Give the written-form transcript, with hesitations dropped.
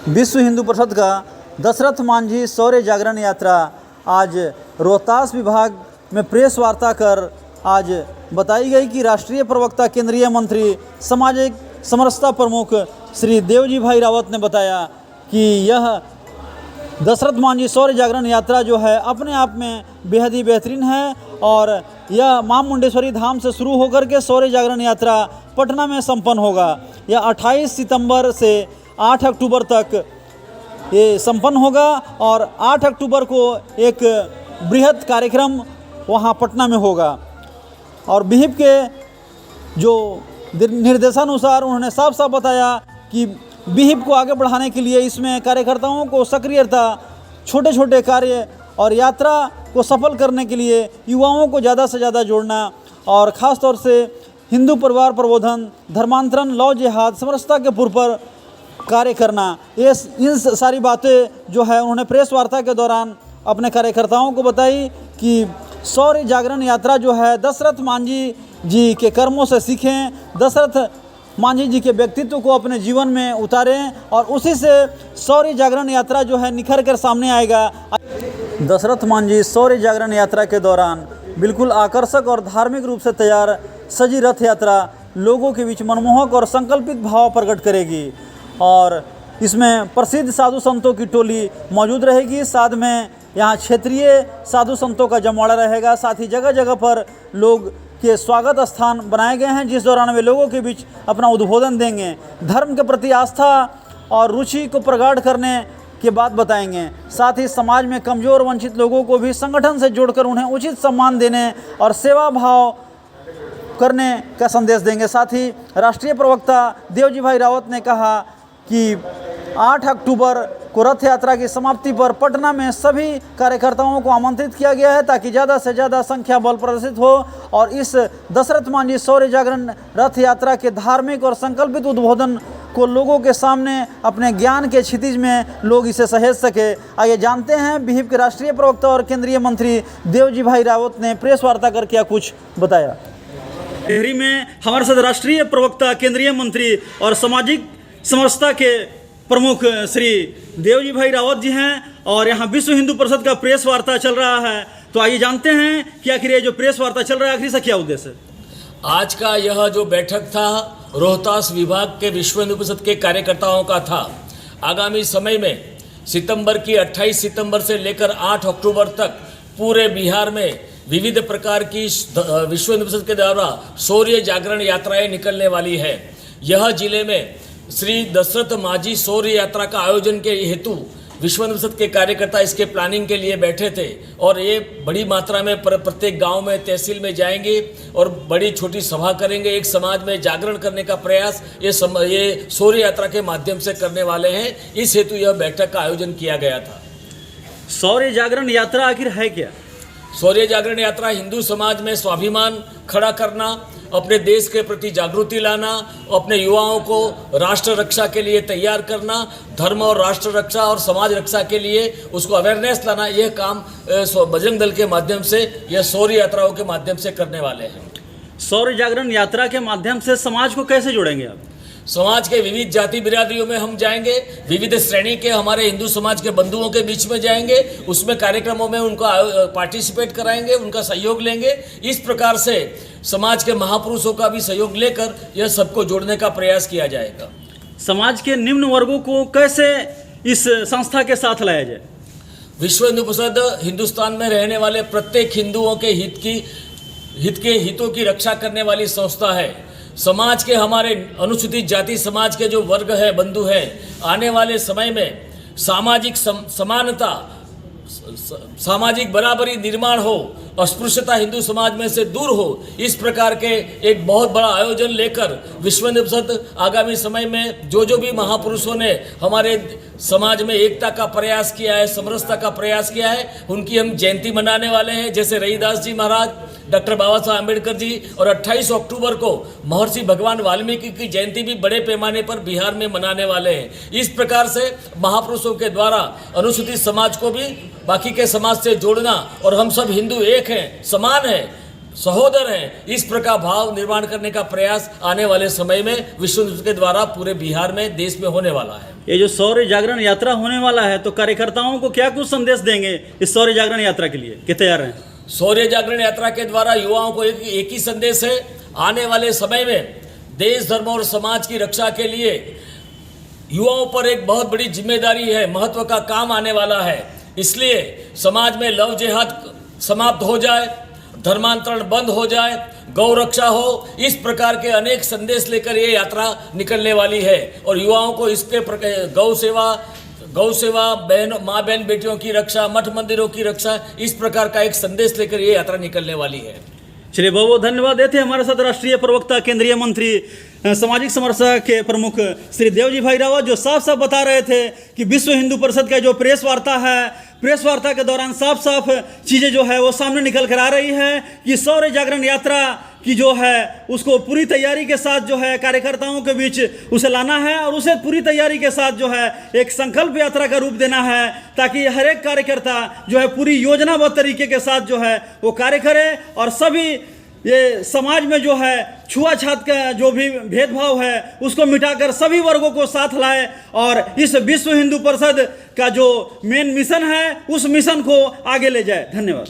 विश्व हिंदू परिषद का दशरथ मांझी शौर्य जागरण यात्रा आज रोहतास विभाग में प्रेस वार्ता कर आज बताई गई कि राष्ट्रीय प्रवक्ता केंद्रीय मंत्री सामाजिक समरसता प्रमुख श्री देवजी भाई रावत ने बताया कि यह दशरथ मांझी शौर्य जागरण यात्रा जो है अपने आप में बेहद ही बेहतरीन है और यह मां मुंडेश्वरी धाम से शुरू होकर के शौर्य जागरण यात्रा पटना में संपन्न होगा। यह 28 सितंबर से 8 अक्टूबर तक ये संपन्न होगा और 8 अक्टूबर को एक बृहद कार्यक्रम वहां पटना में होगा। और विहिप के जो निर्देशानुसार उन्होंने साफ साफ बताया कि विहिप को आगे बढ़ाने के लिए इसमें कार्यकर्ताओं को सक्रियता, छोटे छोटे कार्य और यात्रा को सफल करने के लिए युवाओं को ज़्यादा से ज़्यादा जोड़ना और ख़ास तौर से हिंदू परिवार प्रबोधन, धर्मांतरण, लौ जिहाद, समरसता के पुर पर कार्य करना, ये इन सारी बातें जो है उन्होंने प्रेस वार्ता के दौरान अपने कार्यकर्ताओं को बताई कि शौर्य जागरण यात्रा जो है दशरथ मांझी जी के कर्मों से सीखें, दशरथ मांझी जी के व्यक्तित्व को अपने जीवन में उतारें और उसी से शौर्य जागरण यात्रा जो है निखर कर सामने आएगा। दशरथ मांझी शौर्य जागरण यात्रा के दौरान बिल्कुल आकर्षक और धार्मिक रूप से तैयार सजी रथ यात्रा लोगों के बीच मनमोहक और संकल्पित भाव प्रकट करेगी और इसमें प्रसिद्ध साधु संतों की टोली मौजूद रहेगी। साथ में यहाँ क्षेत्रीय साधु संतों का जमवाड़ा रहेगा। साथ ही जगह जगह पर लोग के स्वागत स्थान बनाए गए हैं जिस दौरान वे लोगों के बीच अपना उद्बोधन देंगे, धर्म के प्रति आस्था और रुचि को प्रगाढ़ करने की बात बताएंगे। साथ ही समाज में कमज़ोर वंचित लोगों को भी संगठन से जोड़कर उन्हें उचित सम्मान देने और सेवा भाव करने का संदेश देंगे। साथ ही राष्ट्रीय प्रवक्ता देवजी भाई रावत ने कहा कि 8 अक्टूबर को रथ यात्रा की समाप्ति पर पटना में सभी कार्यकर्ताओं को आमंत्रित किया गया है ताकि ज़्यादा से ज़्यादा संख्या बल प्रदर्शित हो और इस दशरथ मांझी शौर्य जागरण रथ यात्रा के धार्मिक और संकल्पित उद्बोधन को लोगों के सामने अपने ज्ञान के क्षितिज में लोग इसे सहेज सके। आइए जानते हैं विहिप के राष्ट्रीय प्रवक्ता और केंद्रीय मंत्री देवजी भाई रावत ने प्रेस वार्ता कर क्या कुछ बताया। टिहरी में हमारे साथ राष्ट्रीय प्रवक्ता, केंद्रीय मंत्री और सामाजिक समरसता के प्रमुख श्री देवजी भाई रावत जी हैं और यहाँ विश्व हिंदू परिषद का प्रेस वार्ता चल रहा है। तो आइए जानते हैं कि आखिर ये जो प्रेस वार्ता चल रहा है आखिर इसका क्या उद्देश्य है। आज का यह जो बैठक था रोहतास विभाग के विश्व हिंदू परिषद के कार्यकर्ताओं का था। आगामी समय में सितंबर की 28 सितंबर से लेकर 8 अक्टूबर तक पूरे बिहार में विविध प्रकार की विश्व हिंदू परिषद के द्वारा शौर्य जागरण यात्राएं निकलने वाली है। यह जिले में श्री दशरथ मांझी शौर्य यात्रा का आयोजन के हेतु विश्व हिंदू परिषद के कार्यकर्ता इसके प्लानिंग के लिए बैठे थे और ये बड़ी मात्रा में प्रत्येक गांव में, तहसील में जाएंगे और बड़ी छोटी सभा करेंगे। एक समाज में जागरण करने का प्रयास ये शौर्य यात्रा के माध्यम से करने वाले हैं। इस हेतु यह बैठक का आयोजन किया गया था। शौर्य जागरण यात्रा आखिर है क्या? शौर्य जागरण यात्रा हिंदू समाज में स्वाभिमान खड़ा करना, अपने देश के प्रति जागृति लाना, अपने युवाओं को राष्ट्र रक्षा के लिए तैयार करना, धर्म और राष्ट्र रक्षा और समाज रक्षा के लिए उसको अवेयरनेस लाना, यह काम बजरंग दल के माध्यम से, यह शौर्य यात्राओं के माध्यम से करने वाले हैं। शौर्य जागरण यात्रा के माध्यम से समाज को कैसे जोड़ेंगे आप? समाज के विविध जाति बिरादरियों में हम जाएंगे, विविध श्रेणी के हमारे हिंदू समाज के बंधुओं के बीच में जाएंगे, उसमें कार्यक्रमों में उनका पार्टिसिपेट कराएंगे, उनका सहयोग लेंगे। इस प्रकार से समाज के महापुरुषों का भी सहयोग लेकर यह सबको जोड़ने का प्रयास किया जाएगा। समाज के निम्न वर्गों को कैसे इस संस्था के साथ लाया जाए? विश्व हिंदू परिषद हिंदुस्तान में रहने वाले प्रत्येक हिंदुओं के हितों की रक्षा करने वाली संस्था है। समाज के हमारे अनुसूचित जाति समाज के जो वर्ग है, बंधु हैं, आने वाले समय में सामाजिक समानता, सामाजिक बराबरी निर्माण हो, अस्पृश्यता हिंदू समाज में से दूर हो, इस प्रकार के एक बहुत बड़ा आयोजन लेकर विश्व हिंदू परिषद आगामी समय में जो भी महापुरुषों ने हमारे समाज में एकता का प्रयास किया है, समरसता का प्रयास किया है, उनकी हम जयंती मनाने वाले हैं। जैसे रहीदास जी महाराज, डॉक्टर बाबा साहब अम्बेडकर जी और 28 अक्टूबर को महर्षि भगवान वाल्मीकि की जयंती भी बड़े पैमाने पर बिहार में मनाने वाले हैं। इस प्रकार से महापुरुषों के द्वारा अनुसूचित समाज को भी बाकी के समाज से जोड़ना और हम सब हिंदू एक हैं, समान हैं, सहोदर हैं, इस प्रकार भाव निर्माण करने का प्रयास आने वाले समय में विश्व हिंदू के द्वारा पूरे बिहार में, देश में होने वाला है। ये जो शौर्य जागरण यात्रा होने वाला है, तो कार्यकर्ताओं को क्या कुछ संदेश देंगे इस शौर्य जागरण यात्रा के लिए, कि तैयार हैं? शौर्य जागरण यात्रा के द्वारा युवाओं को एक ही संदेश है, आने वाले समय में देश, धर्म और समाज की रक्षा के लिए युवाओं पर एक बहुत बड़ी जिम्मेदारी है, महत्व का काम आने वाला है। इसलिए समाज में लव जिहाद समाप्त हो जाए, धर्मांतरण बंद हो जाए, गौ रक्षा हो, इस प्रकार के अनेक संदेश लेकर ये यात्रा निकलने वाली है। और युवाओं को इसके गौ सेवा, बहन, माँ बहन बेटियों की रक्षा, मठ मंदिरों की रक्षा, इस प्रकार का एक संदेश लेकर ये यात्रा निकलने वाली है। चलिए, बहुत बहुत धन्यवाद देते हैं हमारे साथ राष्ट्रीय प्रवक्ता, केंद्रीय मंत्री, सामाजिक समरसता के प्रमुख श्री देवजी भाई रावत, जो साफ साफ बता रहे थे कि विश्व हिंदू परिषद का जो प्रेस वार्ता है, प्रेस वार्ता के दौरान साफ साफ चीज़ें जो है वो सामने निकल कर आ रही है कि शौर्य जागरण यात्रा की जो है उसको पूरी तैयारी के साथ जो है कार्यकर्ताओं के बीच उसे लाना है, और उसे पूरी तैयारी के साथ जो है एक संकल्प यात्रा का रूप देना है, ताकि हर एक कार्यकर्ता जो है पूरी योजनाबद्ध तरीके के साथ जो है वो कार्य करे, और सभी ये समाज में जो है छुआछूत का जो भी भेदभाव है उसको मिटाकर सभी वर्गों को साथ लाए, और इस विश्व हिंदू परिषद का जो मेन मिशन है उस मिशन को आगे ले जाए। धन्यवाद।